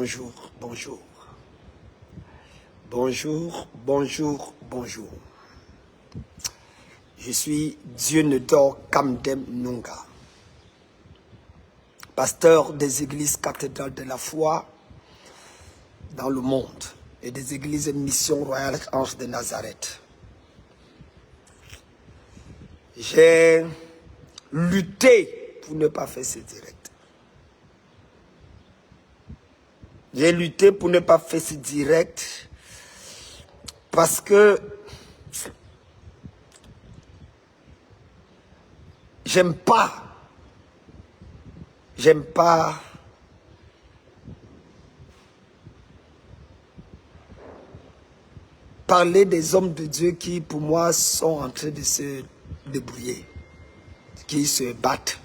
Bonjour, bonjour. Bonjour, bonjour, bonjour. Je suis Dieunedor Kamdem Nunga, pasteur des églises cathédrales de la foi dans le monde et des églises Mission Royale Ange de Nazareth. J'ai lutté pour ne pas faire ce direct. J'ai lutté pour ne pas faire ce direct parce que j'aime pas parler des hommes de Dieu qui, pour moi, sont en train de se débrouiller, qui se battent.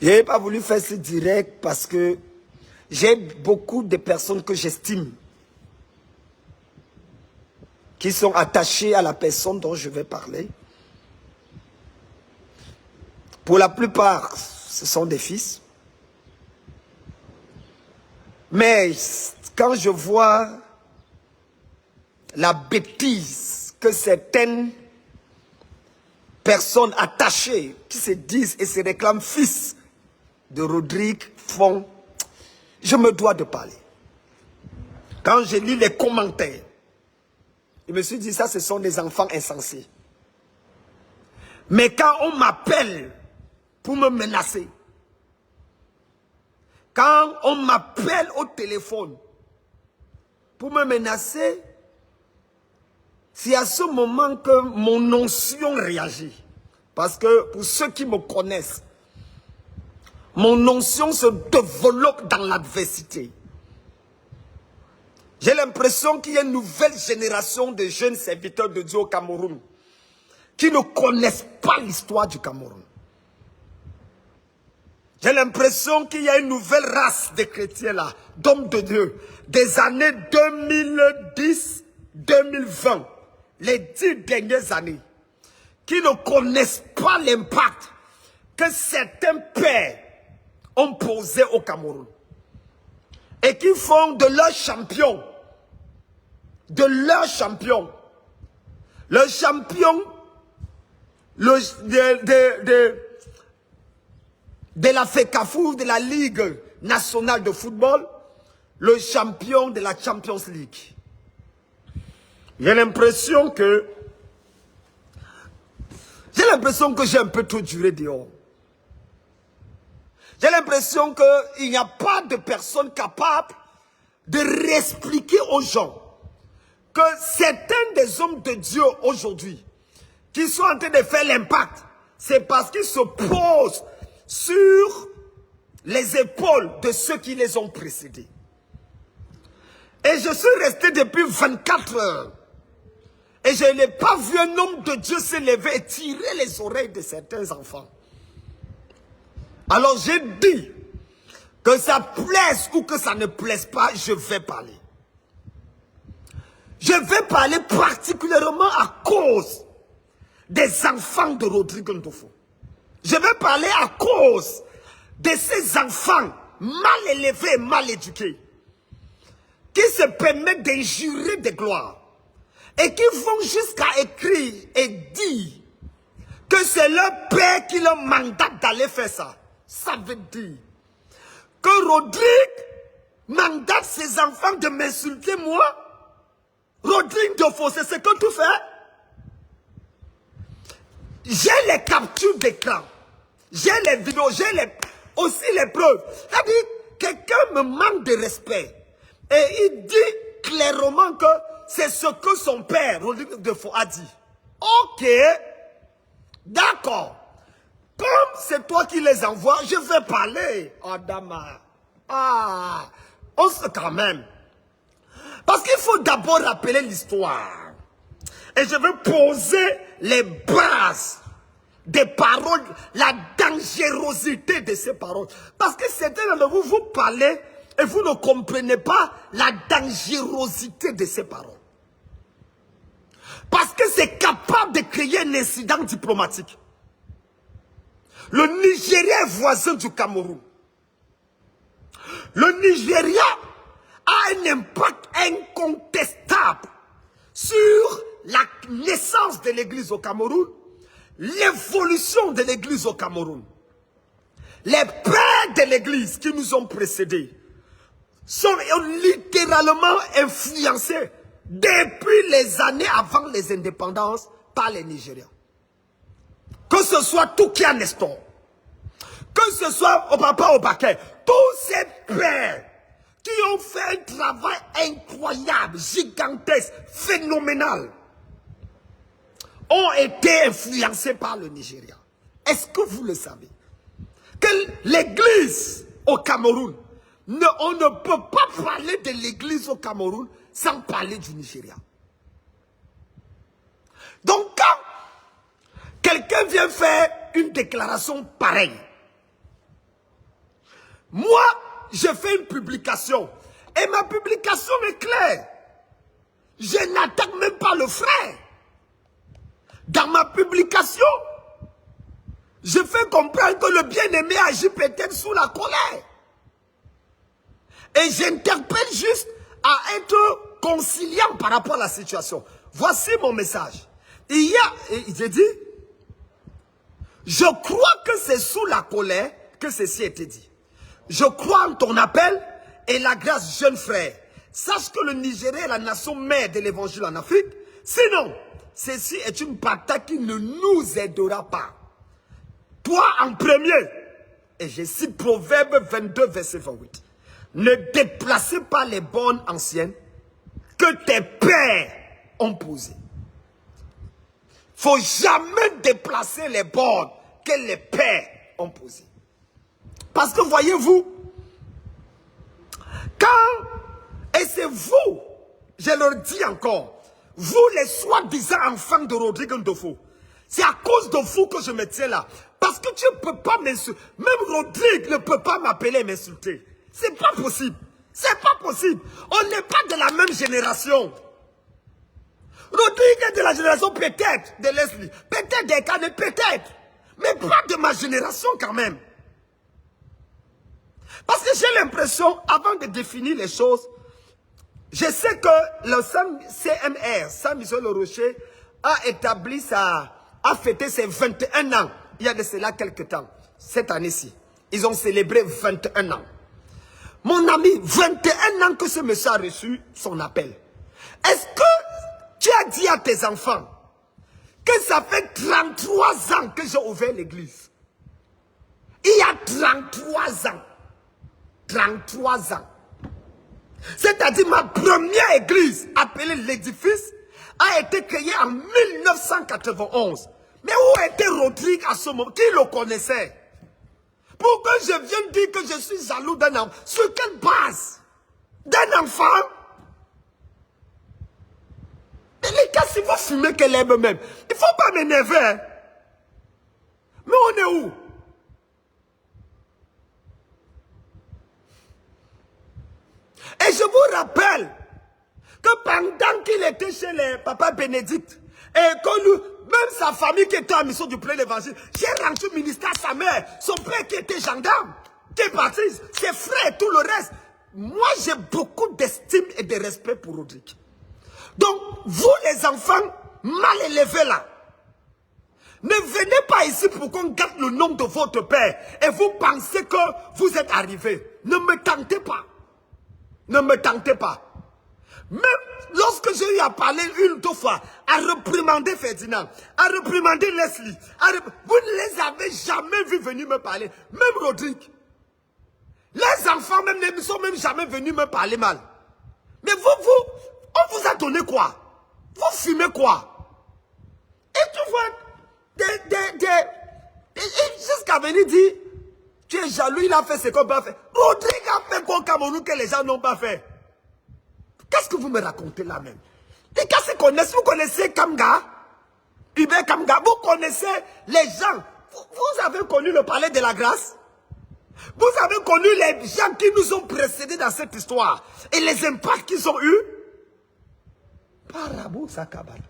Je n'ai pas voulu faire ce direct parce que j'ai beaucoup de personnes que j'estime qui sont attachées à la personne dont je vais parler. Pour la plupart, ce sont des fils. Mais quand je vois la bêtise que certaines personnes attachées qui se disent et se réclament fils de Rodrigue font, je me dois de parler. Quand je lis les commentaires, je me suis dit ça, ce sont des enfants insensés. Mais quand on m'appelle pour me menacer, quand on m'appelle au téléphone pour me menacer, c'est à ce moment que mon onction réagit. Parce que pour ceux qui me connaissent, mon onction se développe dans l'adversité. J'ai l'impression qu'il y a une nouvelle génération de jeunes serviteurs de Dieu au Cameroun qui ne connaissent pas l'histoire du Cameroun. J'ai l'impression qu'il y a une nouvelle race de chrétiens là, d'hommes de Dieu, des années 2010-2020, les 10 dernières années, qui ne connaissent pas l'impact que certains pères ont posé au Cameroun. Et qui font de leur champion, le champion de la FECAFOU, de la Ligue nationale de football, le champion de la Champions League. J'ai l'impression que j'ai un peu trop duré dehors. J'ai l'impression qu'il n'y a pas de personne capable de réexpliquer aux gens que certains des hommes de Dieu aujourd'hui qui sont en train de faire l'impact, c'est parce qu'ils se posent sur les épaules de ceux qui les ont précédés. Et je suis resté depuis 24 heures. Et je n'ai pas vu un homme de Dieu se lever et tirer les oreilles de certains enfants. Alors j'ai dit, que ça plaise ou que ça ne plaise pas, je vais parler. Je vais parler particulièrement à cause des enfants de Rodrigue Ndofo. Je vais parler à cause de ces enfants mal élevés et mal éduqués, qui se permettent d'injurer des gloires et qui vont jusqu'à écrire et dire que c'est leur père qui leur mandate d'aller faire ça. Ça veut dire que Rodrigue mandate ses enfants de m'insulter moi. Rodrigue Ndofo, c'est ce que tu fais. J'ai les captures d'écran, j'ai les vidéos, j'ai aussi les preuves. C'est-à-dire, quelqu'un me manque de respect. Et il dit clairement que c'est ce que son père, Rodrigue Ndofo, a dit. Ok, d'accord. Comme c'est toi qui les envoies, je vais parler. Adama. Ah, on se quand même. Parce qu'il faut d'abord rappeler l'histoire. Et je vais poser les bases des paroles, la dangerosité de ces paroles. Parce que certains d'entre vous, vous parlez et vous ne comprenez pas la dangerosité de ces paroles. Parce que c'est capable de créer un incident diplomatique. Le Nigeria est voisin du Cameroun. Le Nigeria a un impact incontestable sur la naissance de l'église au Cameroun, l'évolution de l'église au Cameroun. Les pères de l'église qui nous ont précédés sont littéralement influencés depuis les années avant les indépendances par les Nigérians. Que ce soit Toukia Nestor, que ce soit Papa Obake, tous ces pères qui ont fait un travail incroyable, gigantesque, phénoménal, ont été influencés par le Nigeria. Est-ce que vous le savez? Que l'église au Cameroun, on ne peut pas parler de l'église au Cameroun sans parler du Nigeria. Donc quand quelqu'un vient faire une déclaration pareille, moi, je fais une publication. Et ma publication est claire. Je n'attaque même pas le frère. Dans ma publication, je fais comprendre que le bien-aimé agit peut-être sous la colère. Et j'interpelle juste à être conciliant par rapport à la situation. Voici mon message. J'ai dit, je crois que c'est sous la colère que ceci a été dit. Je crois en ton appel et la grâce, jeune frère. Sache que le Nigeria est la nation mère de l'évangile en Afrique. Sinon, ceci est une bataille qui ne nous aidera pas. Toi en premier, et je cite Proverbe 22, verset 28. Ne déplacez pas les bornes anciennes que tes pères ont posées. Il ne faut jamais déplacer les bornes que les pères ont posées. Parce que voyez-vous, et c'est vous, je leur dis encore, vous les soi-disant enfants de Rodrigue Ndofo, c'est à cause de vous que je me tiens là. Parce que tu ne peux pas m'insulter. Même Rodrigue ne peut pas m'appeler et m'insulter. C'est pas possible. C'est pas possible. On n'est pas de la même génération. Rodrigue est de la génération peut-être de Leslie. Peut-être des Kane, peut-être. Mais pas de ma génération quand même. Parce que j'ai l'impression, avant de définir les choses, je sais que le CMR, Saint-Michel le Rocher, a fêté ses 21 ans, il y a de cela quelques temps, cette année-ci. Ils ont célébré 21 ans. Mon ami, 21 ans que ce monsieur a reçu son appel. Est-ce que tu as dit à tes enfants que ça fait 33 ans que j'ai ouvert l'église? Il y a 33 ans. 33 ans. C'est-à-dire ma première église, appelée l'édifice, a été créée en 1991. Mais où était Rodrigue à ce moment? Qui le connaissait? Pour que je vienne dire que je suis jaloux d'un enfant. Sur quelle base? D'un enfant? Mais les gars, si vous fumez qu'elle aime même, il ne faut pas m'énerver. Hein? Mais on est où? Et je vous rappelle que pendant qu'il était chez les papas Bénédicte, et que nous, même sa famille qui était en mission du plein l'évangile, j'ai rendu au ministère sa mère, son père qui était gendarme, qui est parti, ses frères, tout le reste. Moi, j'ai beaucoup d'estime et de respect pour Rodrigue. Donc, vous les enfants mal élevés là, ne venez pas ici pour qu'on garde le nom de votre père et vous pensez que vous êtes arrivés. Ne me tentez pas. Ne me tentez pas. Même lorsque j'ai eu à parler une ou deux fois, à réprimander Ferdinand, à réprimander Leslie, vous ne les avez jamais vus venir me parler. Même Rodrigue. Les enfants même ne sont même jamais venus me parler mal. Mais on vous a donné quoi? Vous fumez quoi? Et tu vois, jusqu'à venir dire, tu es jaloux, il a fait ce qu'on peut faire. Rodrigue a fait quoi au Cameroun que les gens n'ont pas fait? Qu'est-ce que vous me racontez là même? Les gars se connaissent, vous connaissez Kamga, Hubert Kamga, vous connaissez les gens. Vous avez connu le palais de la grâce? Vous avez connu les gens qui nous ont précédés dans cette histoire et les impacts qu'ils ont eus? Parabou Sakabal.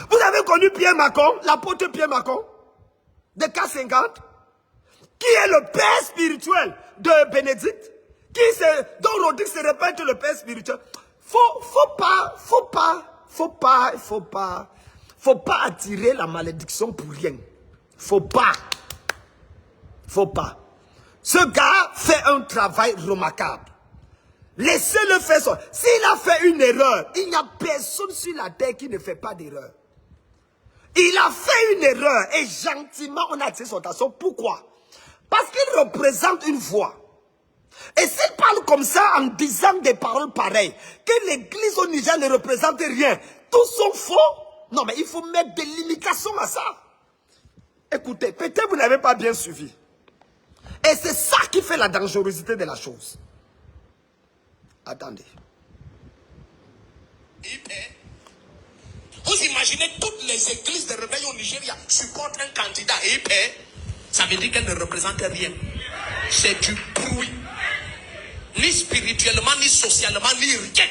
Vous avez connu Pierre Macon, l'apôtre Pierre Macon, de K50, qui est le père spirituel de Bénédicte, dont Rodrigue se répète le père spirituel. Faut pas attirer la malédiction pour rien. Faut pas. Ce gars fait un travail remarquable. Laissez-le faire ça. S'il a fait une erreur, il n'y a personne sur la terre qui ne fait pas d'erreur. Il a fait une erreur et gentiment on a attiré son attention. Pourquoi? Parce qu'il représente une voix. Et s'il parle comme ça en disant des paroles pareilles, que l'église au Niger ne représente rien, tous sont faux. Non mais il faut mettre des limitations à ça. Écoutez, peut-être vous n'avez pas bien suivi. Et c'est ça qui fait la dangerosité de la chose. Attendez. Vous imaginez toutes les églises de réveil au Nigeria supportent un candidat et il paie. Ça veut dire qu'elle ne représente rien. C'est du bruit. Ni spirituellement, ni socialement, ni rien.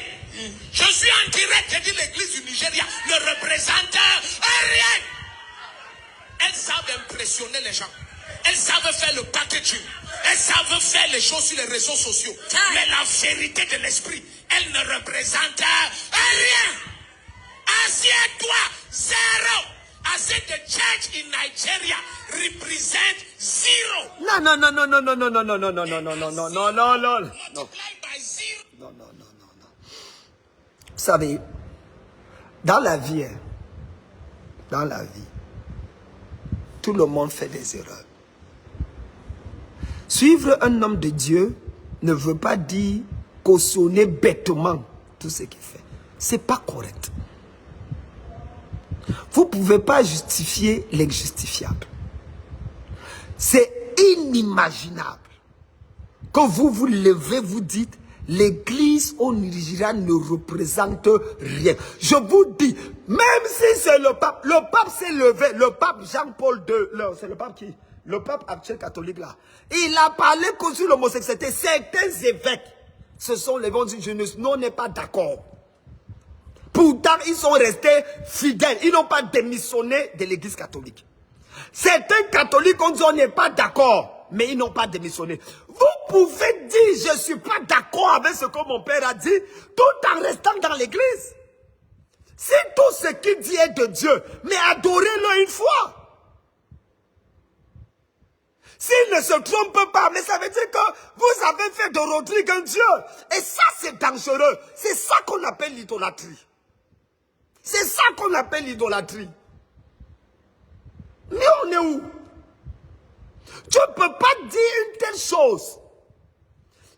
Je suis en direct, j'ai dit l'église du Nigeria ne représente rien. Elles savent impressionner les gens. Elles savent faire le packaging. Elles savent faire les choses sur les réseaux sociaux. Mais la vérité de l'esprit, elle ne représente rien. Assieds-toi, zéro. I said the church in Nigeria represent zero. Non. Vous savez, dans la vie, tout le monde fait des erreurs. Suivre un homme de Dieu ne veut pas dire cautionner bêtement tout ce qu'il fait. C'est pas correct. Vous ne pouvez pas justifier l'injustifiable. C'est inimaginable que vous vous levez, vous dites, l'église au Nigeria ne représente rien. Je vous dis, même si c'est le pape s'est levé, le pape Jean-Paul II, c'est le pape qui? Le pape actuel catholique là. Il a parlé contre l'homosexualité. Certains évêques se sont levés, ont dit, on n'est pas d'accord. Pourtant, ils sont restés fidèles. Ils n'ont pas démissionné de l'église catholique. Certains catholiques ont dit, on n'est pas d'accord. Mais ils n'ont pas démissionné. Vous pouvez dire, je ne suis pas d'accord avec ce que mon père a dit, tout en restant dans l'église. Si tout ce qu'il dit est de Dieu, mais adorez-le une fois. S'il ne se trompe pas, mais ça veut dire que vous avez fait de Rodrigue un Dieu. Et ça, c'est dangereux. C'est ça qu'on appelle l'idolâtrie. C'est ça qu'on appelle l'idolâtrie. Mais on est où? Tu ne peux pas dire une telle chose.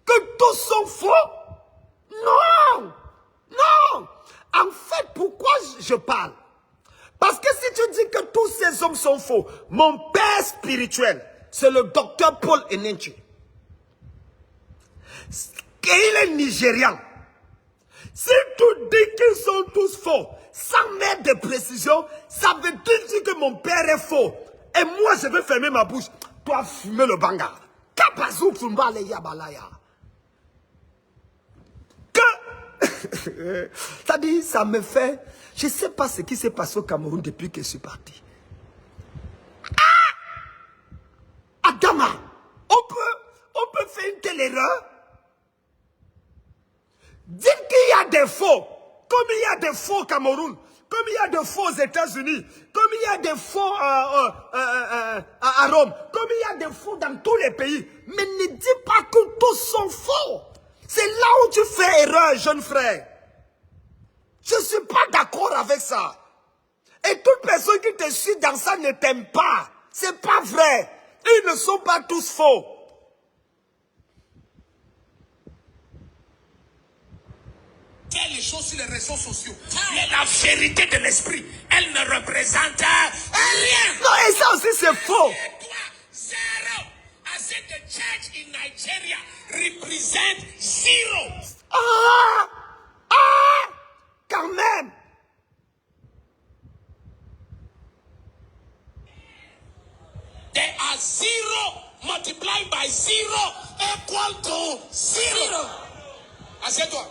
Que tous sont faux. Non. En fait, pourquoi je parle? Parce que si tu dis que tous ces hommes sont faux, mon père spirituel, c'est le docteur Paul Enenche. Et il est nigérian. Si tu dis qu'ils sont tous faux, sans mettre de précision, ça veut dire que mon père est faux. Et moi, je vais fermer ma bouche. Toi, fumer le banga. Kapazou, Fumba, le Yabalaya. Ça dit, ça me fait... Je ne sais pas ce qui s'est passé au Cameroun depuis que je suis parti. Adama, on peut faire une telle erreur. Dire qu'il y a des faux, comme il y a des faux au Cameroun, comme il y a des faux aux États-Unis, comme il y a des faux à Rome, comme il y a des faux dans tous les pays. Mais ne dis pas que tous sont faux. C'est là où tu fais erreur, jeune frère. Je ne suis pas d'accord avec ça. Et toute personne qui te suit dans ça ne t'aime pas. C'est pas vrai. Ils ne sont pas tous faux. Faire les choses sur les réseaux sociaux. Mais la vérité de l'esprit, elle ne représente rien. Non, et ça aussi c'est faux. Zero. I said the church in Nigeria represent zero. Quand même. There are zero multiplied by zero equal to zero. Assieds-toi.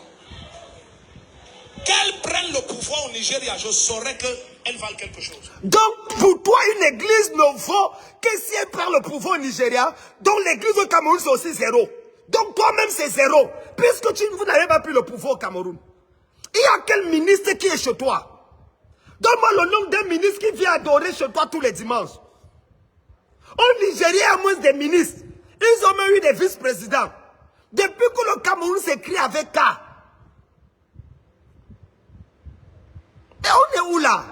Qu'elle prenne le pouvoir au Nigeria, je saurais qu'elle valent quelque chose. Donc, pour toi, une église ne vaut que si elle prend le pouvoir au Nigeria, donc l'église au Cameroun, c'est aussi zéro. Donc toi-même c'est zéro. Puisque vous n'avez pas pris le pouvoir au Cameroun. Il y a quel ministre qui est chez toi? Donne-moi le nom d'un ministre qui vient adorer chez toi tous les dimanches. Au Nigeria, il y a moins des ministres. Ils ont même eu des vice-présidents. Depuis que le Cameroun s'écrit avec K. Et on est où là?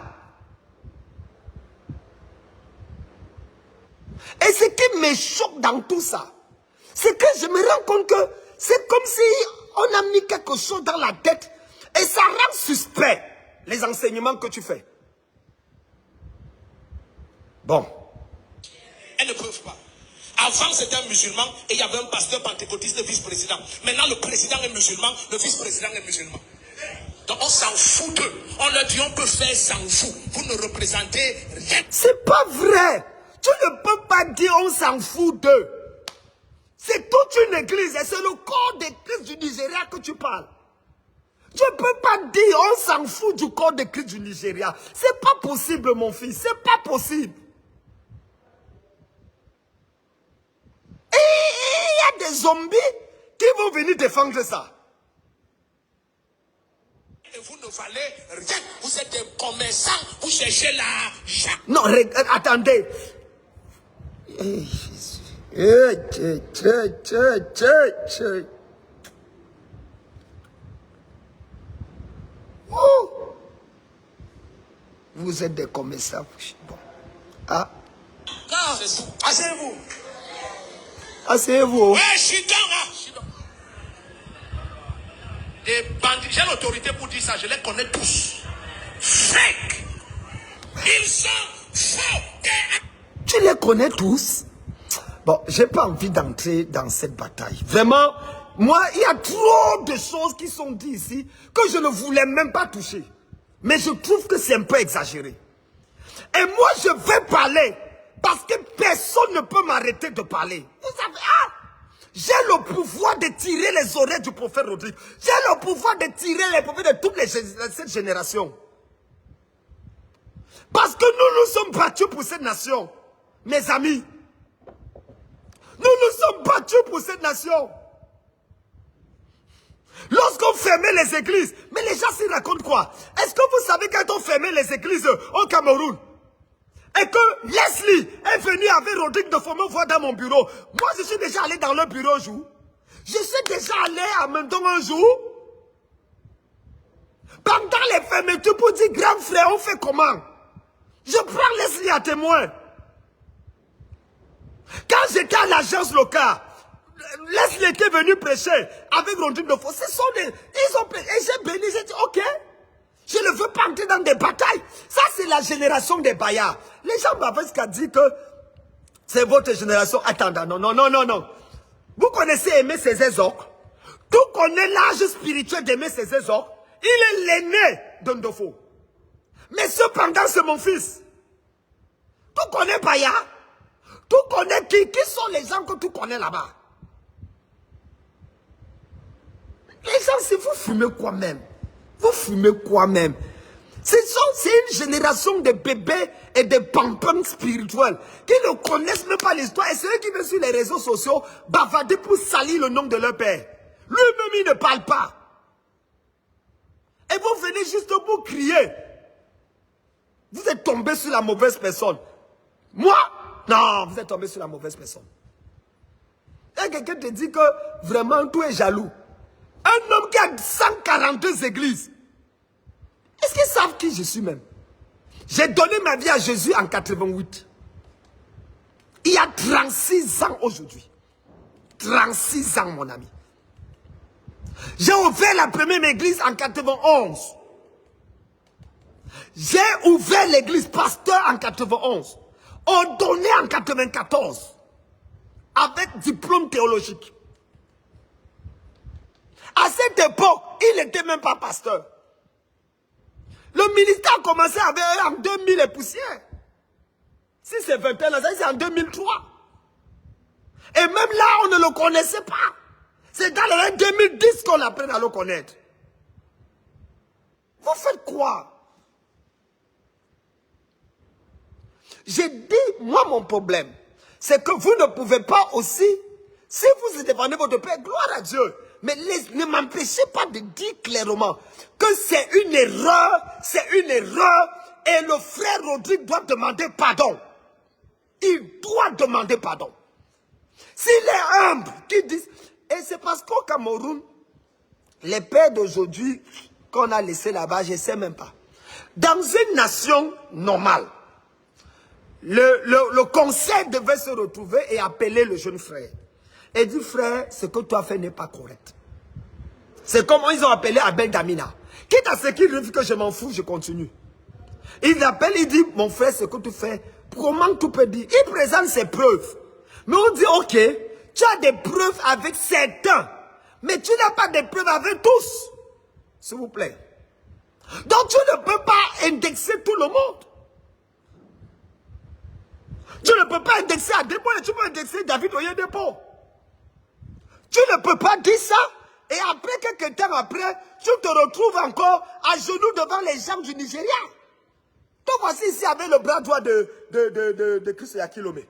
Et ce qui me choque dans tout ça, c'est que je me rends compte que c'est comme si on a mis quelque chose dans la tête et ça rend suspect les enseignements que tu fais. Bon. Elles ne peuvent pas. Avant, c'était un musulman et il y avait un pasteur pentecôtiste vice-président. Maintenant, le président est musulman, le vice-président est musulman. Donc, on s'en fout d'eux. On leur dit, on peut faire s'en fout. Vous ne représentez rien. C'est pas vrai. Tu ne peux pas dire on s'en fout d'eux. C'est toute une église et c'est le corps d'église du Nigeria que tu parles. Tu ne peux pas dire on s'en fout du corps d'église du Nigeria. C'est pas possible, mon fils. C'est pas possible. Et il y a des zombies qui vont venir défendre ça. Et vous ne valez rien. Vous êtes des commerçants. Vous cherchez l'argent. Non, attendez. Oh. Vous êtes des commerçants. Bon. Ah. Asseyez-vous. Asseyez-vous. Ouais, je suis dans. Des bandits, j'ai l'autorité pour dire ça, je les connais tous. Fake. Ils sont faux. Tu les connais tous? Bon, j'ai pas envie d'entrer dans cette bataille. Vraiment, moi, il y a trop de choses qui sont dites ici que je ne voulais même pas toucher. Mais je trouve que c'est un peu exagéré. Et moi, je vais parler parce que personne ne peut m'arrêter de parler. Vous savez, j'ai le pouvoir de tirer les oreilles du prophète Rodrigue. J'ai le pouvoir de tirer les prophètes de toute cette génération. Parce que nous nous sommes battus pour cette nation. Mes amis. Nous nous sommes battus pour cette nation. Lorsqu'on fermait les églises, mais les gens s'y racontent quoi? Est-ce que vous savez quand on fermait les églises au Cameroun? Et que Leslie est venu avec Rodrigue de Fomont voir dans mon bureau. Moi, je suis déjà allé dans leur bureau un jour. Je suis déjà allé à Mendon un jour. Pendant les fermetures pour dire, grand frère, on fait comment? Je prends Leslie à témoin. Quand j'étais à l'agence locale, Leslie était venu prêcher avec Rodrigue de Fomont. Ce sont des... Ils ont prêché. Et j'ai béni, j'ai dit, ok. Je ne veux pas entrer dans des batailles. Ça, c'est la génération des baillards. Les gens m'avaient dit que c'est votre génération. Attends, non. Vous connaissez Aimé Césaire Zok. Tout connaît l'âge spirituel d'Aimé Césaire Zok. Il est l'aîné de Ndofo. Mais cependant, c'est mon fils. Tout connaît Bayard. Tout connaît qui sont les gens que tout connaît là-bas. Les gens, si vous fumez quoi même? Vous fumez quoi même? C'est une génération de bébés et de pampins spirituels qui ne connaissent même pas l'histoire. Et ceux qui viennent sur les réseaux sociaux bavarder pour salir le nom de leur père. Lui-même, il ne parle pas. Et vous venez juste pour crier. Vous êtes tombé sur la mauvaise personne. Moi? Non, vous êtes tombé sur la mauvaise personne. Et quelqu'un te dit que vraiment tout est jaloux. Un homme qui a 142 églises. Est-ce qu'ils savent qui je suis même? J'ai donné ma vie à Jésus en 88. Il y a 36 ans aujourd'hui. 36 ans, mon ami. J'ai ouvert la première église en 91. J'ai ouvert l'église pasteur en 91. Ordonné en 94. Avec diplôme théologique. À cette époque, il n'était même pas pasteur. Le ministère a commencé avec en 2000 et poussière. Si c'est 21 ans, c'est en 2003. Et même là, on ne le connaissait pas. C'est dans l'année 2010 qu'on apprend à le connaître. Vous faites quoi? J'ai dit, moi mon problème, c'est que vous ne pouvez pas aussi Si vous défendez votre père, gloire à Dieu. Mais ne m'empêchez pas de dire clairement que c'est une erreur, et le frère Rodrigue doit demander pardon. Il doit demander pardon. S'il est humble, qu'il dise... Et c'est parce qu'au Cameroun, les pères d'aujourd'hui qu'on a laissés là-bas, je ne sais même pas. Dans une nation normale, le conseil devait se retrouver et appeler le jeune frère. Et dit, frère, ce que tu as fait n'est pas correct. C'est comme ils ont appelé Abel Damina. Quitte à ce qu'il dit que je m'en fous, je continue. Il appelle, il dit, mon frère, ce que tu fais, comment tu peux dire? Il présente ses preuves. Mais on dit, ok, tu as des preuves avec certains, mais tu n'as pas de preuves avec tous. S'il vous plaît. Donc tu ne peux pas indexer tout le monde. Tu ne peux pas indexer Adebo et tu peux indexer David Oyedepo. Tu ne peux pas dire ça. Et après, quelques temps après, tu te retrouves encore à genoux devant les gens du Nigeria. Te voici ici avec le bras droit de Christ Yakilome.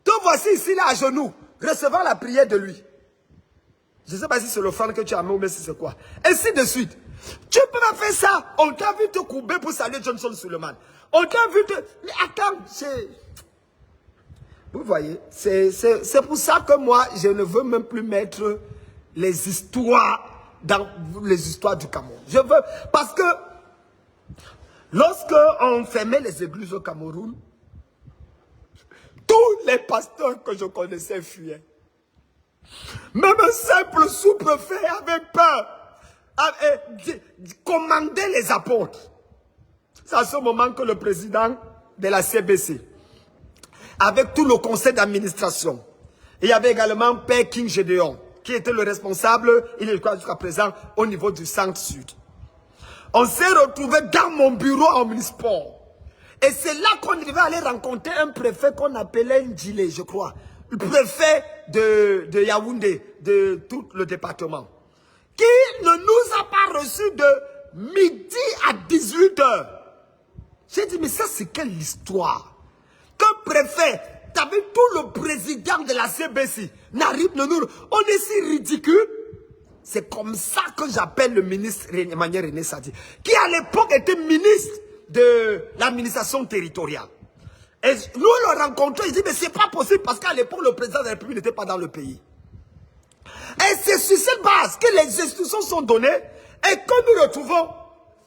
Te voici ici là à genoux, recevant la prière de lui. Je ne sais pas si c'est le fan que tu as mis ou mais si c'est quoi. Ainsi de suite. Tu peux pas faire ça. On t'a vu te courber pour saluer Johnson Suleiman. On t'a vu te... Mais attends, c'est... Vous voyez, c'est pour ça que moi, je ne veux même plus mettre les histoires dans les histoires du Cameroun. Je veux... Parce que lorsque on fermait les églises au Cameroun, tous les pasteurs que je connaissais fuyaient. Même un simple sous-préfet avait peur, commandait les apôtres. C'est à ce moment que le président de la CBC, avec tout le conseil d'administration, il y avait également Père King Gédéon, qui était le responsable, il est jusqu'à présent au niveau du centre-sud. On s'est retrouvé dans mon bureau en Omnisport. Et c'est là qu'on devait aller rencontrer un préfet qu'on appelait Ndjile, je crois. Le préfet de Yaoundé, de tout le département. Qui ne nous a pas reçus de midi à 18h. J'ai dit, mais ça c'est quelle histoire? Qu'un préfet, t'avais tout le président de la CBC, Narib Nenour, on est si ridicule. C'est comme ça que j'appelle le ministre Emmanuel René Sadi, qui à l'époque était ministre de l'administration territoriale. Et nous le rencontrons, il dit, mais c'est pas possible parce qu'à l'époque, le président de la République n'était pas dans le pays. Et c'est sur cette base que les instructions sont données et que nous retrouvons.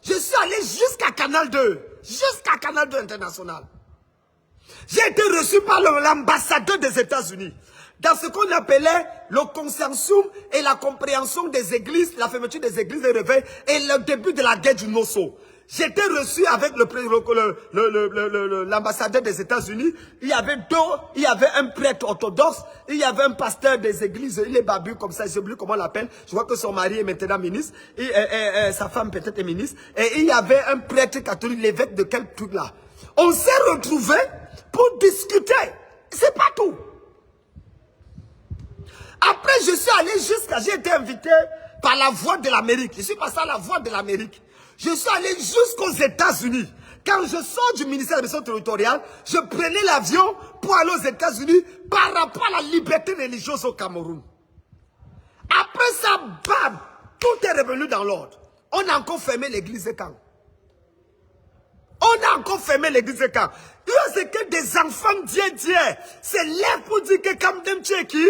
Je suis allé jusqu'à Canal 2, jusqu'à Canal 2 International. J'ai été reçu par l'ambassadeur des États-Unis dans ce qu'on appelait le consensus et la compréhension des églises, la fermeture des églises et réveil et le début de la guerre du Nosso. J'étais reçu avec l'ambassadeur des États-Unis. Il y avait un prêtre orthodoxe, il y avait un pasteur des églises, il est babu comme ça, je ne sais plus comment on l'appelle. Je vois que son mari est maintenant ministre, et sa femme peut-être est ministre. Et il y avait un prêtre catholique, l'évêque de quel truc là. On s'est retrouvés pour discuter. C'est pas tout. Après, je suis allé j'ai été invité par la Voix de l'Amérique. Je suis passé à la Voix de l'Amérique. Je suis allé jusqu'aux États-Unis. Quand je sors du ministère de l'administration territoriale, je prenais l'avion pour aller aux États-Unis par rapport à la liberté religieuse au Cameroun. Après ça, bam, tout est revenu dans l'ordre. On a encore fermé l'église de Caen. On a encore fermé l'église de Caen. C'est que des enfants d'hier, c'est l'air pour dire que Kamdem Tcheki.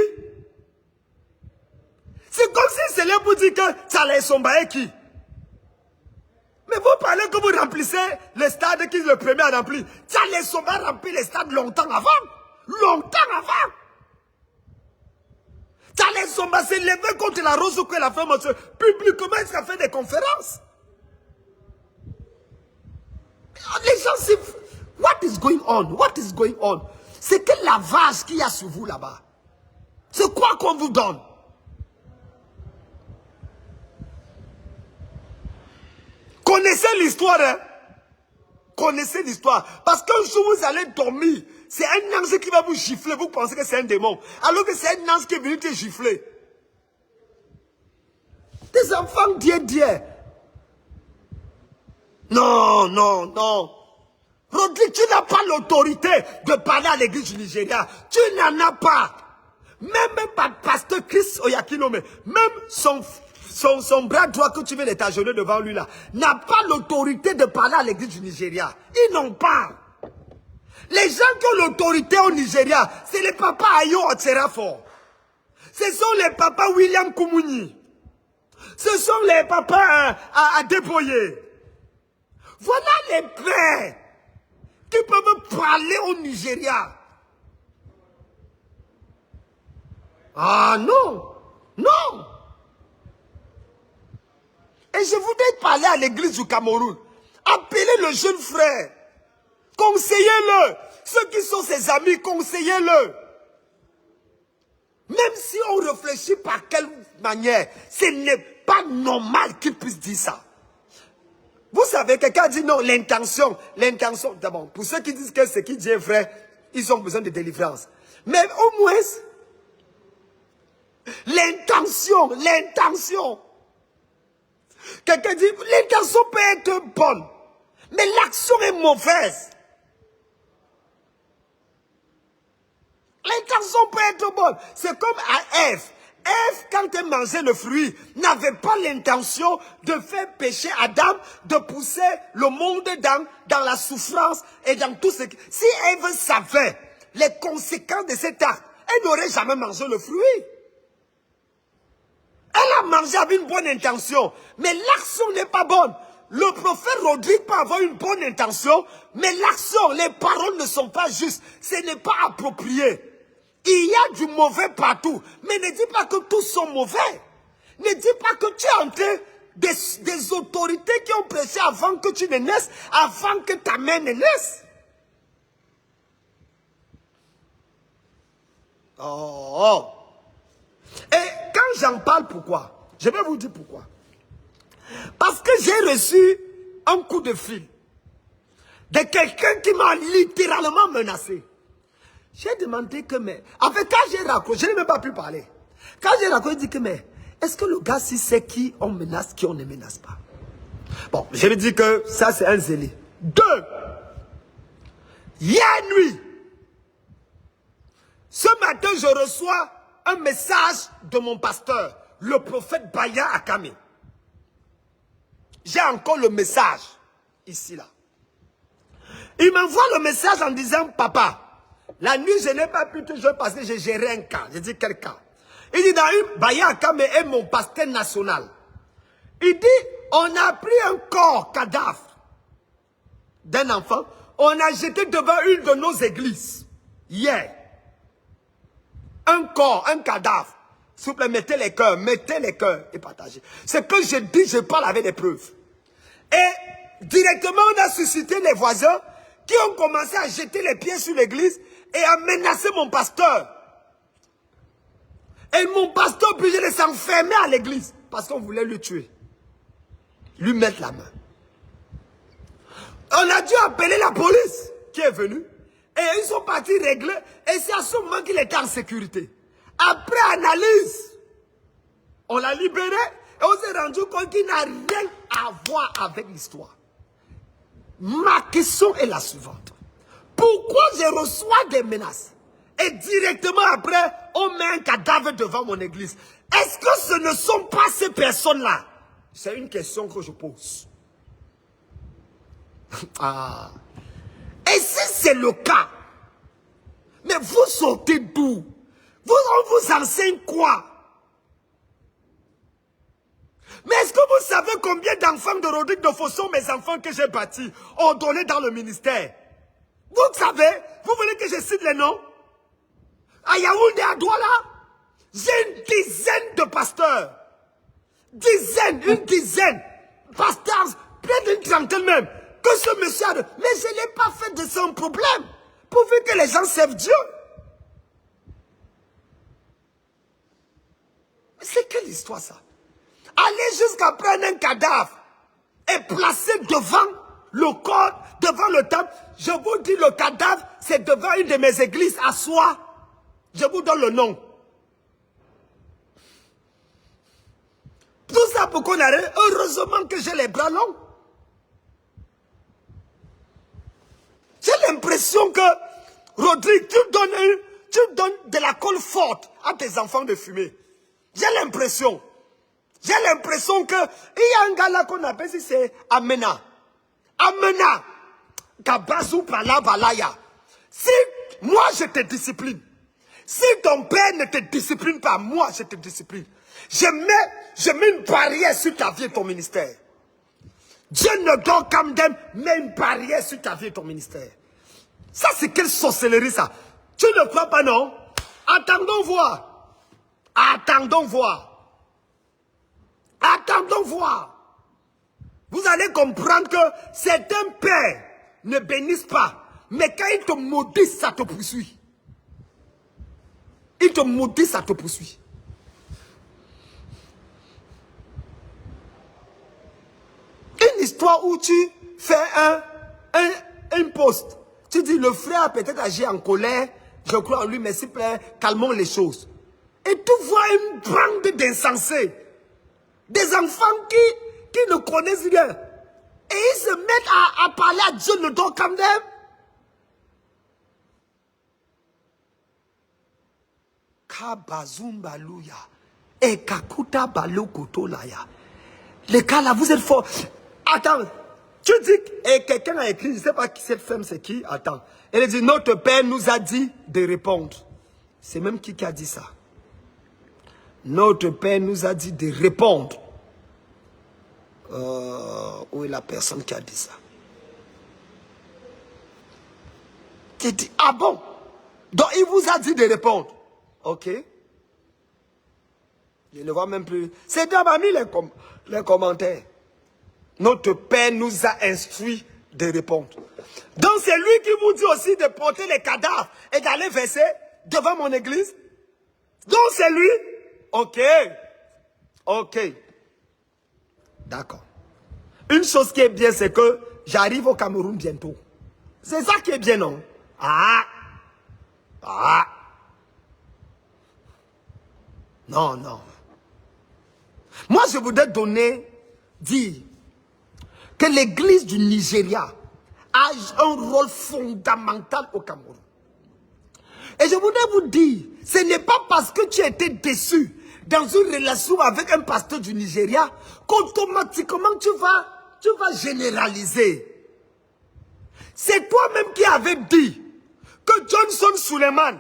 C'est comme si c'est l'air pour dire que ça allait sombaye qui. Mais vous parlez que vous remplissez les stades qui est le premier à remplir. Tchale Somba remplit les stades longtemps avant. Longtemps avant. Tchale Somba s'est levé contre la rose que la femme publiquement, il a fait des conférences. Les gens, c'est... What is going on? What is going on? C'est quel lavage qu'il y a sur vous là-bas? C'est quoi qu'on vous donne? Connaissez l'histoire, hein? Connaissez l'histoire. Parce qu'un jour vous allez dormir. C'est un ange qui va vous gifler. Vous pensez que c'est un démon. Alors que c'est un ange qui est venu te gifler. Des enfants d'hier. Non, non, non. Rodrigue, tu n'as pas l'autorité de parler à l'église du Nigeria. Tu n'en as pas. Même pasteur Chris Oyakhilome, même son bras droit que tu veux l'étageonner devant lui là, n'a pas l'autorité de parler à l'église du Nigeria. Ils n'ont pas. Les gens qui ont l'autorité au Nigeria, c'est les papas Ayo Otserafo. Ce sont les papas William Koumouni. Ce sont les papas à Deboye. Voilà les pères qui peuvent parler au Nigeria. Ah non, non. Et je voudrais parler à l'église du Cameroun. Appelez le jeune frère. Conseillez-le. Ceux qui sont ses amis, conseillez-le. Même si on réfléchit par quelle manière, ce n'est pas normal qu'il puisse dire ça. Vous savez, quelqu'un dit non, l'intention, d'abord, pour ceux qui disent que ce qui dit est vrai, ils ont besoin de délivrance. Mais au moins, l'intention. Quelqu'un dit, l'intention peut être bonne, mais l'action est mauvaise. L'intention peut être bonne. C'est comme à Ève. Ève, quand elle mangeait le fruit, n'avait pas l'intention de faire pécher Adam, de pousser le monde dans la souffrance et dans tout ce qui... Si Ève savait les conséquences de cet acte, elle n'aurait jamais mangé le fruit. Elle a mangé avec une bonne intention, mais l'action n'est pas bonne. Le prophète Rodrigue peut avoir une bonne intention, mais l'action, les paroles ne sont pas justes. Ce n'est pas approprié. Il y a du mauvais partout. Mais ne dis pas que tous sont mauvais. Ne dis pas que tu es en train des autorités qui ont prêché avant que tu ne naisses, avant que ta mère ne naisse. Oh. Et quand j'en parle, pourquoi? Je vais vous dire pourquoi. Parce que j'ai reçu un coup de fil de quelqu'un qui m'a littéralement menacé. J'ai demandé que, mais... En fait, quand j'ai raccroché, je n'ai même pas pu parler. Quand j'ai raccroché, j'ai dit que, mais... Est-ce que le gars, si c'est qui on menace, qui on ne menace pas? Bon, je lui dis que ça, c'est un zélé. 2. Hier nuit, ce matin, je reçois un message de mon pasteur, le prophète Baya Akame. J'ai encore le message, ici, là. Il m'envoie le message en disant, papa, la nuit, je n'ai pas pu te jouer parce que j'ai géré un cas. Je dis, quel cas? Il dit, Baya Akame est mon pasteur national. Il dit, on a pris un corps cadavre d'un enfant, on a jeté devant une de nos églises, hier. Un corps, un cadavre. S'il vous plaît, mettez les cœurs et partagez. Ce que je dis, je parle avec des preuves. Et directement, on a suscité les voisins qui ont commencé à jeter les pieds sur l'église et à menacer mon pasteur. Et mon pasteur obligé de s'enfermer à l'église parce qu'on voulait le tuer. Lui mettre la main. On a dû appeler la police qui est venue. Et ils sont partis régler. Et c'est à ce moment qu'il était en sécurité. Après analyse, on l'a libéré. Et on s'est rendu compte qu'il n'a rien à voir avec l'histoire. Ma question est la suivante. Pourquoi je reçois des menaces? Et directement après, on met un cadavre devant mon église. Est-ce que ce ne sont pas ces personnes-là? C'est une question que je pose. Ah. Et si c'est le cas, mais vous sortez d'où? On vous enseigne quoi? Mais est-ce que vous savez combien d'enfants de Rodrigue de Fosson, mes enfants que j'ai bâtis, ont donné dans le ministère? Vous savez, vous voulez que je cite les noms? À Yaoundé, à Douala, j'ai une dizaine de pasteurs. Une dizaine. Pasteurs, près d'une trentaine même. Que ce monsieur a... Mais je ne l'ai pas fait de son problème. Pourvu que les gens servent Dieu. Mais c'est quelle histoire ça? Aller jusqu'à prendre un cadavre et placer devant le corps, devant le temple. Je vous dis, le cadavre, c'est devant une de mes églises à soi. Je vous donne le nom. Tout ça pour qu'on arrête. Heureusement que j'ai les bras longs. J'ai l'impression que, Rodrigue, donnes de la colle forte à tes enfants de fumer. J'ai l'impression que il y a un gars là qu'on appelle, c'est Amena. Amena. Kabazou Pala Balaya. Si moi je te discipline, si ton père ne te discipline pas, moi je te discipline. Je mets une barrière sur ta vie et ton ministère. Dieu ne donne qu'à met une barrière sur ta vie et ton ministère. Ça c'est quelle sorcellerie ça? Tu ne crois pas non? Attendons voir. Attendons voir. Attendons voir. Vous allez comprendre que certains pères ne bénissent pas. Mais quand ils te maudissent, ça te poursuit. Ils te maudissent, ça te poursuit. Une histoire où tu fais un post. Tu dis, le frère a peut-être agi en colère. Je crois en lui, mais s'il vous plaît, calmons les choses. Et tu vois une bande d'insensés. Des enfants qui ne connaissent rien. Et ils se mettent à parler à Dieu, ne doit quand même. Kabazumbaluya. Et Kakuta Balukutolaya. Les cas là, vous êtes forts. Attends. Tu dis, et quelqu'un a écrit, je ne sais pas qui cette femme c'est qui. Attends. Elle dit, notre Père nous a dit de répondre. C'est même qui a dit ça. Notre Père nous a dit de répondre. Où est la personne qui a dit ça? Qui dit, ah bon? Donc il vous a dit de répondre. Ok. Je ne vois même plus. C'est dans ma mis les commentaires. Notre Père nous a instruit de répondre. Donc c'est lui qui vous dit aussi de porter les cadavres et d'aller verser devant mon église. Donc c'est lui. Ok. Ok. D'accord. Une chose qui est bien, c'est que j'arrive au Cameroun bientôt. C'est ça qui est bien, non? Ah. Ah. Non, non. Moi, je voudrais dire que l'église du Nigeria a un rôle fondamental au Cameroun. Et je voudrais vous dire, ce n'est pas parce que tu as été déçu dans une relation avec un pasteur du Nigeria qu'automatiquement tu vas généraliser. C'est toi-même qui avais dit que Johnson Suleiman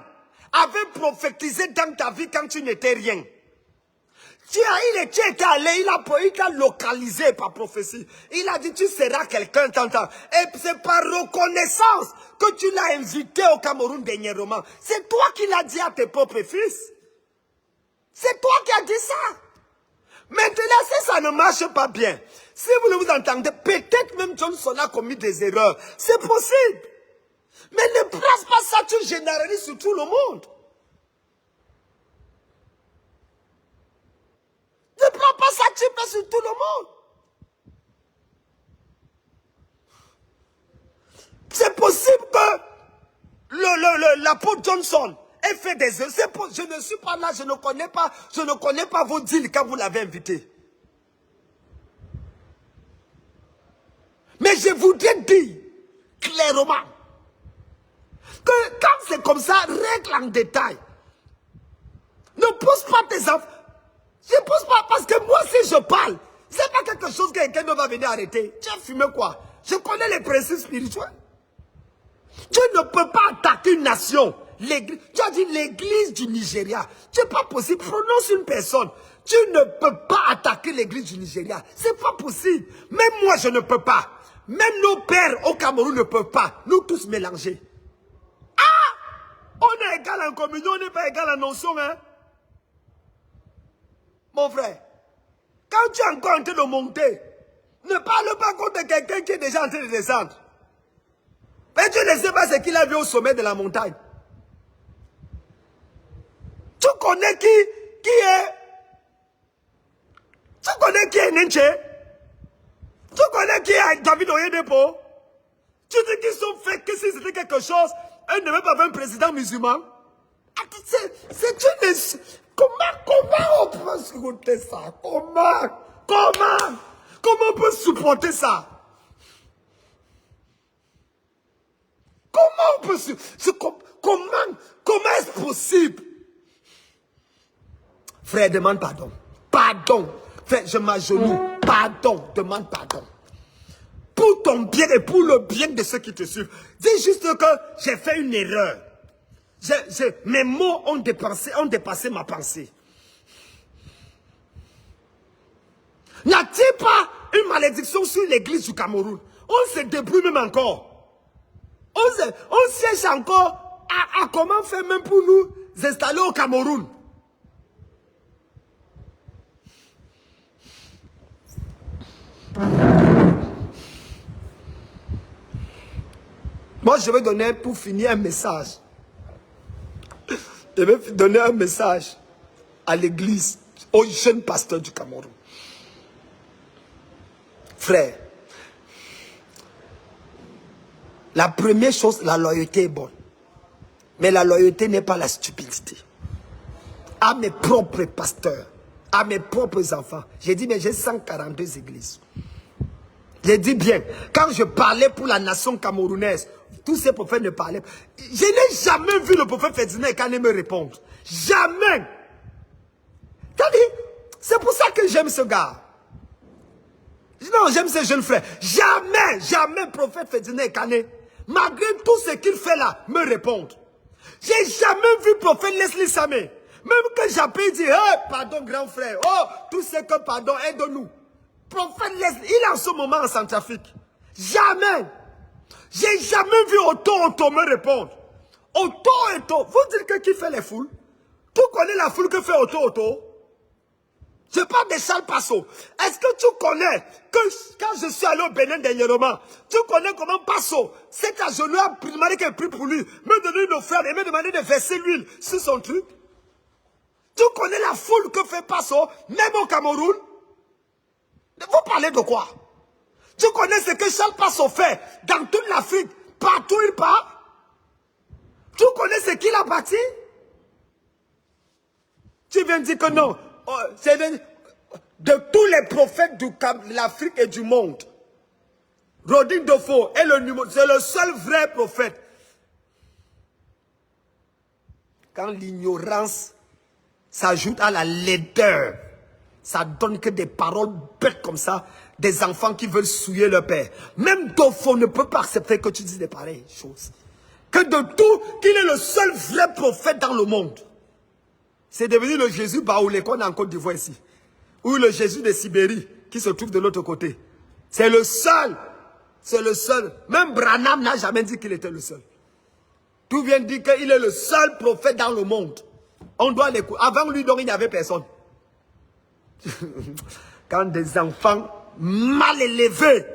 avait prophétisé dans ta vie quand tu n'étais rien. Il était allé, il a localisé par prophétie. Il a dit, tu seras quelqu'un t'entends. Et c'est par reconnaissance que tu l'as invité au Cameroun dernièrement. C'est toi qui l'as dit à tes propres fils. C'est toi qui as dit ça. Maintenant, si ça ne marche pas bien, si vous ne vous entendez, peut-être même Johnson a commis des erreurs. C'est possible. Mais ne place pas ça, tu généralises sur tout le monde. Ne prends pas ça, tu passes sur tout le monde. C'est possible que l'apôtre Johnson ait fait des erreurs. Je ne suis pas là, je ne connais pas vos deals quand vous l'avez invité. Mais je voudrais dire clairement que quand c'est comme ça, règle en détail. Ne pousse pas tes enfants. Je ne pousse pas parce que moi, si je parle, c'est pas quelque chose que quelqu'un va venir arrêter. Tu as fumé quoi? Je connais les principes spirituels. Tu ne peux pas attaquer une nation. Tu as dit l'église du Nigeria. C'est pas possible. Prononce une personne. Tu ne peux pas attaquer l'église du Nigeria. C'est pas possible. Même moi, je ne peux pas. Même nos pères au Cameroun ne peuvent pas. Nous tous mélanger. Ah! On est égal en communion, on n'est pas égal en notion, hein? Mon frère, quand tu es encore en train de monter, ne parle pas contre quelqu'un qui est déjà en train de descendre. Mais tu ne sais pas ce qu'il a vu au sommet de la montagne. Tu connais qui est... Tu connais qui est Nenche? Tu connais qui est David Oyedepo? Tu dis qu'ils sont faits, que si c'était quelque chose, eux ne veulent pas avoir un président musulman. C'est une... Comment on peut supporter ça? Comment on peut supporter ça? Comment on peut... Comment est-ce possible? Frère, demande pardon. Pardon. Frère, je m'agenouille. Pardon. Demande pardon. Pour ton bien et pour le bien de ceux qui te suivent. Dis juste que j'ai fait une erreur. Mes mots ont dépassé ma pensée. N'y a-t-il pas une malédiction sur l'église du Cameroun? On se débrouille même encore. On cherche encore à comment faire même pour nous installer au Cameroun. Moi, je vais donner pour finir un message. Je vais donner un message à l'église, aux jeunes pasteurs du Cameroun. Frère, la première chose, la loyauté est bonne. Mais la loyauté n'est pas la stupidité. À mes propres pasteurs, à mes propres enfants, j'ai dit, mais j'ai 142 églises. J'ai dit bien, quand je parlais pour la nation camerounaise, tous ces prophètes ne parlaient pas. Je n'ai jamais vu le prophète Ferdinand Ekane me répondre. Jamais. C'est pour ça que j'aime ce gars. Non, j'aime ce jeune frère. Jamais le prophète Ferdinand Ekane, malgré tout ce qu'il fait là, me répondre. J'ai jamais vu le prophète Leslie Samé. Même que j'appelle, il dit, hey, pardon grand frère, oh, tout ce que pardon, aide-nous. Prophète Leslie, il est en ce moment en Centrafrique. Jamais. J'ai jamais vu Otto me répondre. Otto, vous dites que qui fait les foules? Tu connais la foule que fait Otto? Je parle de Charles Passo. Est-ce que tu connais que quand je suis allé au Bénin dernièrement, tu connais comment Passo, cet agenouillé a demandé qu'elle prie pour lui, me donner une offrande et me demander de verser l'huile sur son truc? Tu connais la foule que fait Passo, même au Cameroun? Vous parlez de quoi? Tu connais ce que Charles Passo fait dans toute l'Afrique, partout il part? Tu connais ce qu'il a bâti? Tu viens dire que non. De tous les prophètes de l'Afrique et du monde, Rodin Dofo est c'est le seul vrai prophète. Quand l'ignorance s'ajoute à la laideur, ça donne que des paroles bêtes comme ça, des enfants qui veulent souiller leur père. Même Dofo ne peut pas accepter que tu dises des pareilles choses. Que de tout, qu'il est le seul vrai prophète dans le monde. C'est devenu le Jésus Baoulé qu'on a en Côte d'Ivoire ici. Ou le Jésus de Sibérie qui se trouve de l'autre côté. C'est le seul. C'est le seul. Même Branham n'a jamais dit qu'il était le seul. Tout vient dire qu'il est le seul prophète dans le monde. On doit l'écouter. Avant lui, donc, il n'y avait personne. Quand des enfants mal élevés,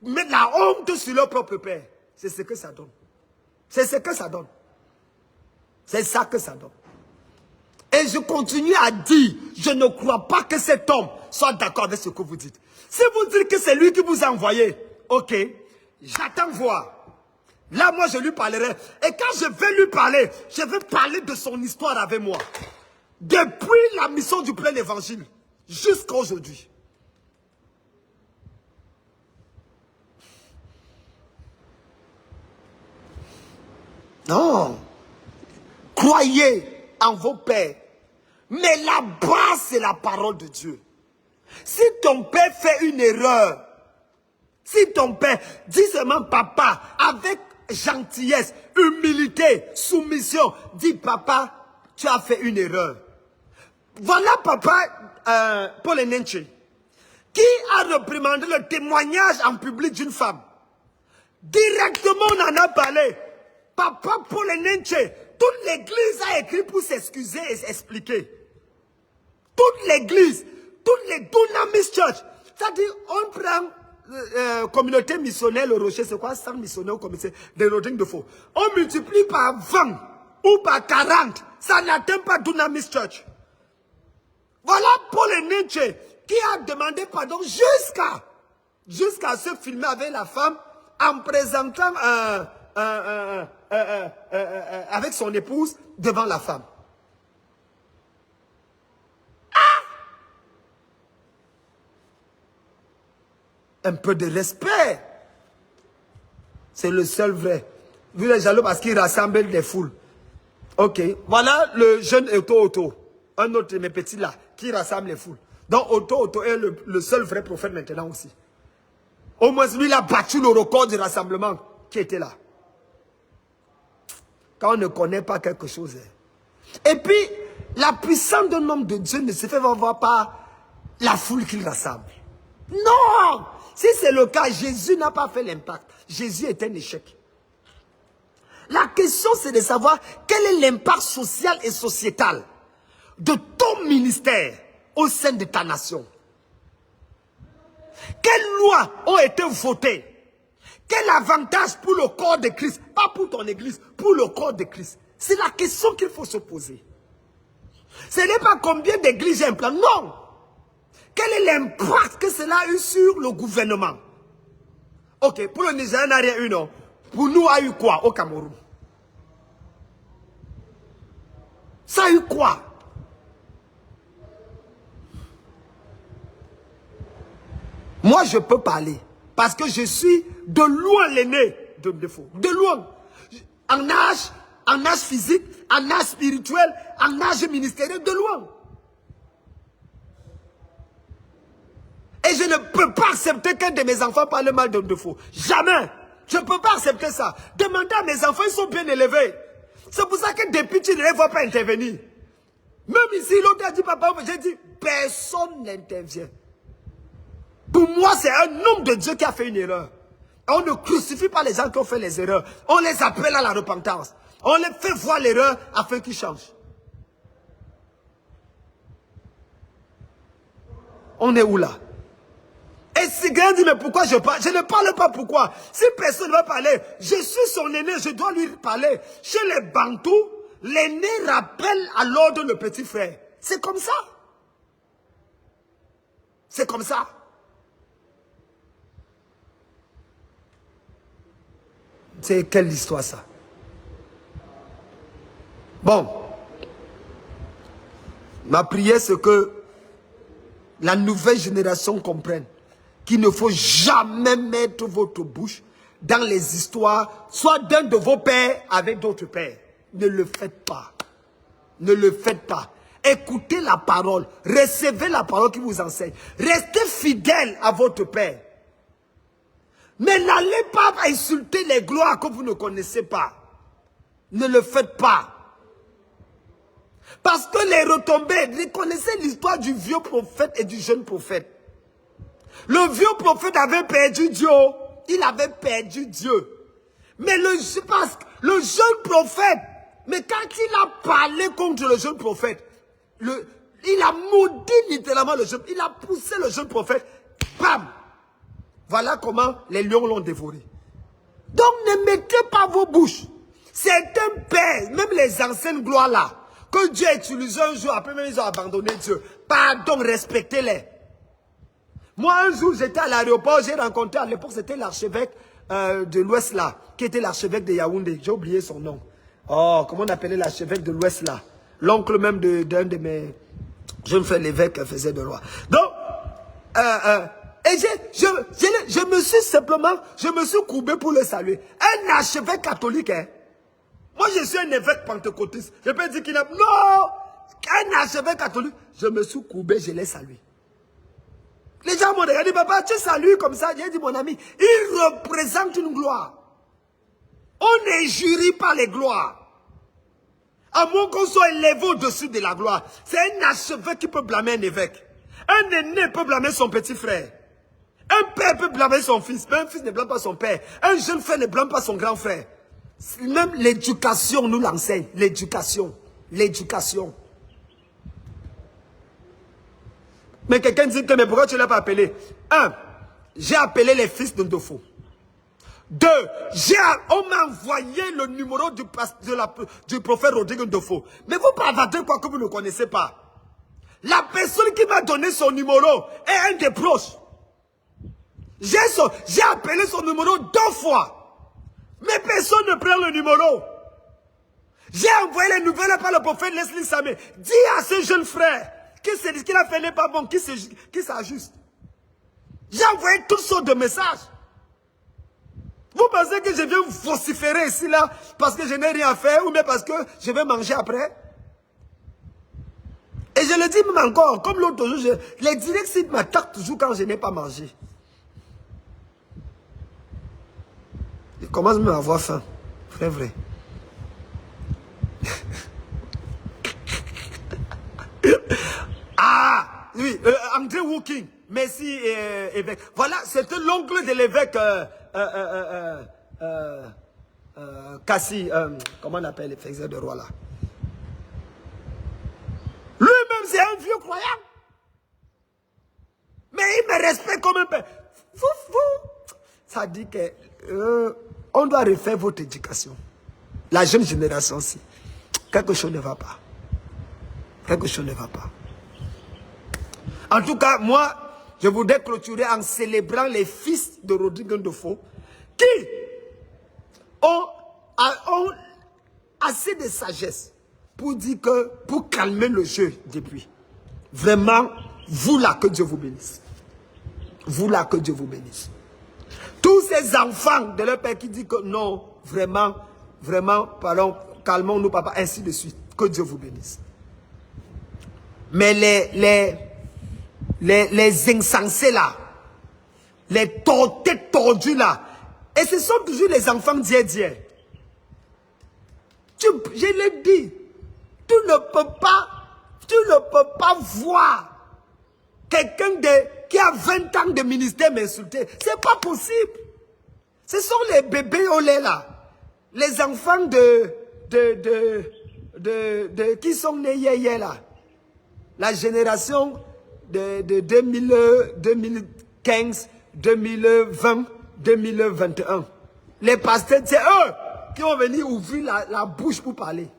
mettent la honte sur leur propre père, c'est ce que ça donne. C'est ce que ça donne. C'est ça que ça donne. Et je continue à dire, je ne crois pas que cet homme soit d'accord avec ce que vous dites. Si vous dites que c'est lui qui vous a envoyé, ok, j'attends voir. Là, moi, je lui parlerai. Et quand je vais lui parler, je vais parler de son histoire avec moi. Depuis la mission du plein évangile, jusqu'à aujourd'hui. Non. Croyez en vos pères. Mais la base, c'est la parole de Dieu. Si ton père fait une erreur, si ton père dit seulement papa, avec gentillesse, humilité, soumission, dit papa, tu as fait une erreur. Voilà papa Paul Enenche, qui a reprimandé le témoignage en public d'une femme. Directement, on en a parlé. Papa Paul Enenche, toute l'église a écrit pour s'excuser et s'expliquer. Toute l'église, toutes les Dunamis Church. C'est-à-dire, on prend communauté missionnaire, le rocher, c'est quoi 100 missionnaires au comité de Rodin de Faux. On multiplie par 20 ou par 40. Ça n'atteint pas Dunamis Church. Voilà Paul Enenche qui a demandé pardon jusqu'à se filmer avec la femme en présentant avec son épouse devant la femme. Un peu de respect. C'est le seul vrai. Vous êtes jaloux parce qu'il rassemble des foules. Ok. Voilà le jeune Otto. Un autre de mes petits là, qui rassemble les foules. Donc Otto est le seul vrai prophète maintenant aussi. Au moins lui, il a battu le record du rassemblement qui était là. Quand on ne connaît pas quelque chose. Et puis, la puissance d'un homme de Dieu ne se fait voir par la foule qu'il rassemble. Non! Si c'est le cas, Jésus n'a pas fait l'impact. Jésus est un échec. La question, c'est de savoir quel est l'impact social et sociétal de ton ministère au sein de ta nation. Quelles lois ont été votées? Quel avantage pour le corps de Christ? Pas pour ton église, pour le corps de Christ. C'est la question qu'il faut se poser. Ce n'est pas combien d'églises j'ai implanté. Non. Quel est l'impact que cela a eu sur le gouvernement? Ok, pour le Nigeria, n'a rien eu, non. Pour nous, a eu quoi au Cameroun? Ça a eu quoi? Moi, je peux parler. Parce que je suis de loin l'aîné de Ndefo. De loin. En âge physique, en âge spirituel, en âge ministériel, de loin. Et je ne peux pas accepter qu'un de mes enfants parle mal de Ndefo. Jamais. Je ne peux pas accepter ça. Demandez à mes enfants, ils sont bien élevés. C'est pour ça que depuis, tu ne les vois pas intervenir. Même ici, l'autre a dit, papa, j'ai dit, personne n'intervient. Pour moi, c'est un homme de Dieu qui a fait une erreur. On ne crucifie pas les gens qui ont fait les erreurs. On les appelle à la repentance. On les fait voir l'erreur afin qu'ils changent. On est où là? Et si quelqu'un dit, mais pourquoi je parle? Je ne parle pas pourquoi. Si personne ne va parler, je suis son aîné, je dois lui parler. Chez les Bantous, l'aîné rappelle à l'ordre le petit frère. C'est comme ça. C'est comme ça. C'est quelle histoire ça? Bon. Ma prière, c'est que la nouvelle génération comprenne qu'il ne faut jamais mettre votre bouche dans les histoires, soit d'un de vos pères avec d'autres pères. Ne le faites pas. Ne le faites pas. Écoutez la parole. Recevez la parole qui vous enseigne. Restez fidèle à votre père. Mais n'allez pas insulter les gloires que vous ne connaissez pas. Ne le faites pas. Parce que les retombées, vous connaissez l'histoire du vieux prophète et du jeune prophète. Le vieux prophète avait perdu Dieu. Il avait perdu Dieu. Mais le jeune prophète, mais quand il a parlé contre le jeune prophète, il a maudit littéralement le jeune, il a poussé le jeune prophète. Bam! Voilà comment les lions l'ont dévoré. Donc ne mettez pas vos bouches. Certains pères, même les anciennes gloires là, que Dieu a utilisé un jour, après même ils ont abandonné Dieu. Pardon, respectez-les. Moi un jour j'étais à l'aéroport, j'ai rencontré à l'époque c'était l'archevêque de l'Ouest là, qui était l'archevêque de Yaoundé, j'ai oublié son nom. Oh, comment on appelait l'archevêque de l'Ouest là? L'oncle même d'un de mes jeunes frères l'évêque faisait de loi. Donc, et je me suis simplement, je me suis courbé pour le saluer. Un archevêque catholique, hein. Moi, je suis un évêque pentecôtiste. Je peux dire qu'il n'a... Non! Un archevêque catholique. Je me suis courbé, je l'ai salué. Les gens m'ont regardé, papa, tu salues comme ça. J'ai dit, mon ami, il représente une gloire. On n'injurie pas les gloires. À moins qu'on soit élevé au-dessus de la gloire. C'est un archevêque qui peut blâmer un évêque. Un aîné peut blâmer son petit frère. Un père peut blâmer son fils. Mais un fils ne blâme pas son père. Un jeune frère ne blâme pas son grand frère. Même l'éducation nous l'enseigne. L'éducation. L'éducation. Mais quelqu'un dit que, mais pourquoi tu ne l'as pas appelé? 1. J'ai appelé les fils de Ndefo. 2. On m'a envoyé le numéro du prophète Rodrigue Ndefo. Mais vous parlez quoi que vous ne connaissez pas. La personne qui m'a donné son numéro est un des proches. J'ai appelé son numéro 2 fois. Mais personne ne prend le numéro. J'ai envoyé les nouvelles par le prophète Leslie Samé. Dis à ce jeune frère que ce qu'il a fait n'est pas bon, qu'il s'ajuste. J'ai envoyé toutes sortes de messages. Vous pensez que je viens vociférer ici, là, parce que je n'ai rien à faire, ou bien parce que je vais manger après? Et je le dis même encore, comme l'autre jour, les directs m'attaquent toujours quand je n'ai pas mangé. Ils commencent même à avoir faim. Vrai, vrai. Ah, oui, André Walking. Merci, évêque. Voilà, c'était l'oncle de l'évêque Cassie, comment on appelle les faiseurs de roi là? Lui-même, c'est un vieux croyant. Mais il me respecte comme un père. Ça dit que on doit refaire votre éducation. La jeune génération aussi. Quelque chose ne va pas. Quelque chose ne va pas. En tout cas, moi, je voudrais clôturer en célébrant les fils de Rodrigue Ndofo qui ont assez de sagesse pour dire que, pour calmer le jeu depuis. Vraiment, vous là, que Dieu vous bénisse. Vous là, que Dieu vous bénisse. Tous ces enfants de leur père qui disent que non, vraiment, vraiment, pardon, calmons-nous, papa, ainsi de suite. Que Dieu vous bénisse. Mais les insensés là, les têtes tordues là, et ce sont toujours les enfants d'hier. Je l'ai dit, tu ne peux pas voir quelqu'un qui a 20 ans de ministère m'insulter. C'est pas possible. Ce sont les bébés au lait là, les enfants qui sont nés hier là, la génération de 2015, 2020, 2021. Les pasteurs, c'est eux qui ont venu ouvrir la bouche pour parler.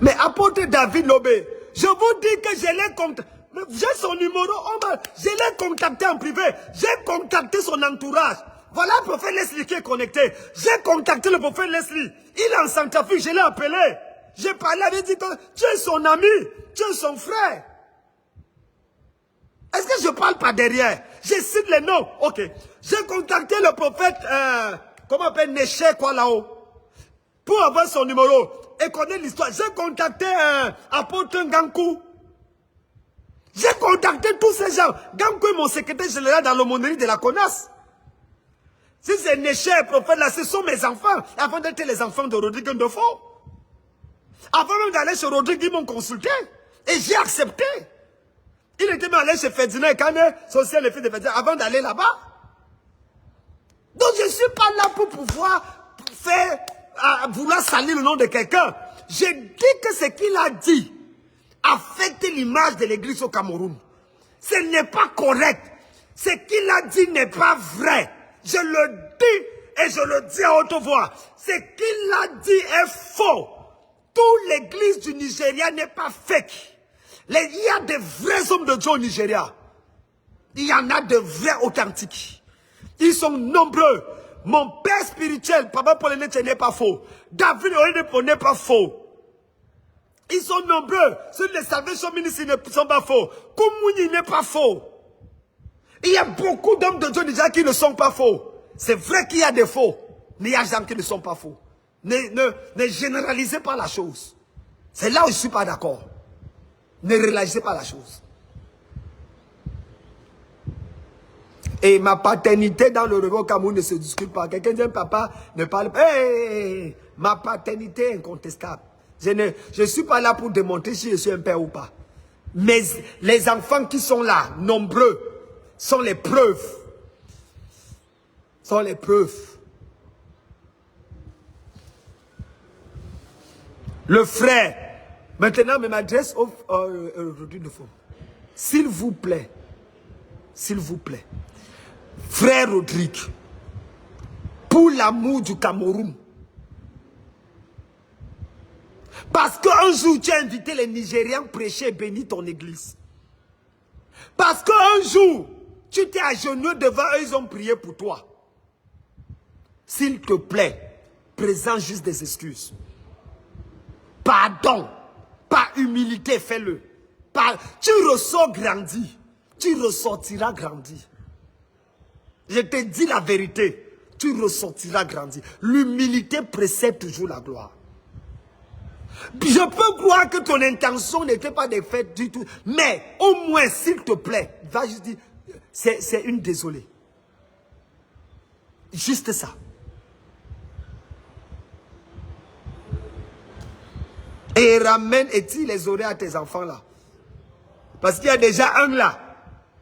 Mais apôtre David Lobé, je vous dis que je l'ai contacté. J'ai son numéro, je l'ai contacté en privé. J'ai contacté son entourage. Voilà le prophète Leslie qui est connecté. J'ai contacté le prophète Leslie. Il est en Centrafrique, je l'ai appelé. J'ai parlé, avait dit que tu es son ami, tu es son frère. Est-ce que je parle pas derrière? Je cite les noms. Ok. J'ai contacté le prophète, comment on appelle, Neché, quoi là-haut, pour avoir son numéro et connaître l'histoire. J'ai contacté apôtre Gankou. J'ai contacté tous ces gens. Gankou est mon secrétaire général dans l'aumônerie de la CONAS. Si c'est Neché, prophète là, ce sont mes enfants. Avant d'être les enfants de Rodrigue Ndofo. Avant même d'aller chez Rodrigue, ils m'ont consulté. Et j'ai accepté. Il était même allé chez Ferdinand Kane, social et fils de Ferdinand, avant d'aller là-bas. Donc je ne suis pas là pour pouvoir faire, vouloir salir le nom de quelqu'un. Je dis que ce qu'il a dit affecte l'image de l'église au Cameroun. Ce n'est pas correct. Ce qu'il a dit n'est pas vrai. Je le dis et je le dis à haute voix. Ce qu'il a dit est faux. Toute l'église du Nigeria n'est pas fake. Il y a des vrais hommes de Dieu au Nigeria. Il y en a de vrais authentiques. Ils sont nombreux. Mon père spirituel, Papa Paul Enete n'est pas faux. David Oyedepo n'est pas faux. Ils sont nombreux. Ceux de les Salvation Ministry ne sont pas faux. Koumouni n'est pas faux. Il y a beaucoup d'hommes de Dieu déjà qui ne sont pas faux. C'est vrai qu'il y a des faux. Mais il y a des gens qui ne sont pas faux. Ne généralisez pas la chose. C'est là où je ne suis pas d'accord. Ne réalisez pas la chose. Et ma paternité dans le Rebeu Cameroun ne se discute pas. Quelqu'un dit papa ne parle pas. Hey, ma paternité est incontestable. Je ne suis pas là pour démontrer si je suis un père ou pas. Mais les enfants qui sont là, nombreux, sont les preuves. Sont les preuves. Le frère, maintenant, je m'adresse au Rodrigue Ndofo. S'il vous plaît, frère Rodrigue, pour l'amour du Cameroun, parce qu'un jour tu as invité les Nigérians prêcher et bénir ton église. Parce qu'un jour tu t'es agenouillé devant eux, ils ont prié pour toi. S'il te plaît, présente juste des excuses. Pardon, par humilité, fais-le. Tu ressors grandi. tu ressortiras grandi. Je te dis la vérité, tu ressortiras grandi. L'humilité précède toujours la gloire. Je peux croire que ton intention n'était pas de faire du tout, mais au moins, s'il te plaît, va juste dire, c'est une désolée. Juste ça. Et ramène et tire les oreilles à tes enfants là. Parce qu'il y a déjà un là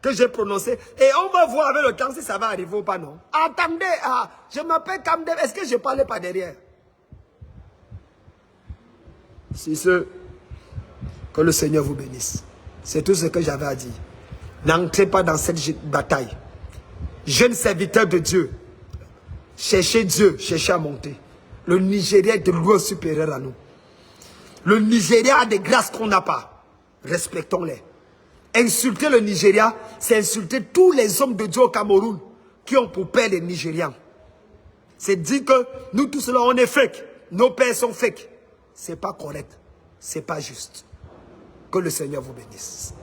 que j'ai prononcé. Et on va voir avec le temps si ça va arriver ou pas, non. Attendez, je m'appelle Kamdem. Est-ce que je parlais pas derrière? Si ce, que le Seigneur vous bénisse. C'est tout ce que j'avais à dire. N'entrez pas dans cette bataille. Jeunes serviteurs de Dieu. Cherchez Dieu, cherchez à monter. Le Nigeria est de loin supérieur à nous. Le Nigeria a des grâces qu'on n'a pas. Respectons-les. Insulter le Nigeria, c'est insulter tous les hommes de Dieu au Cameroun qui ont pour père les Nigérians. C'est dire que nous tous là, on est fake. Nos pères sont fake. C'est pas correct. C'est pas juste. Que le Seigneur vous bénisse.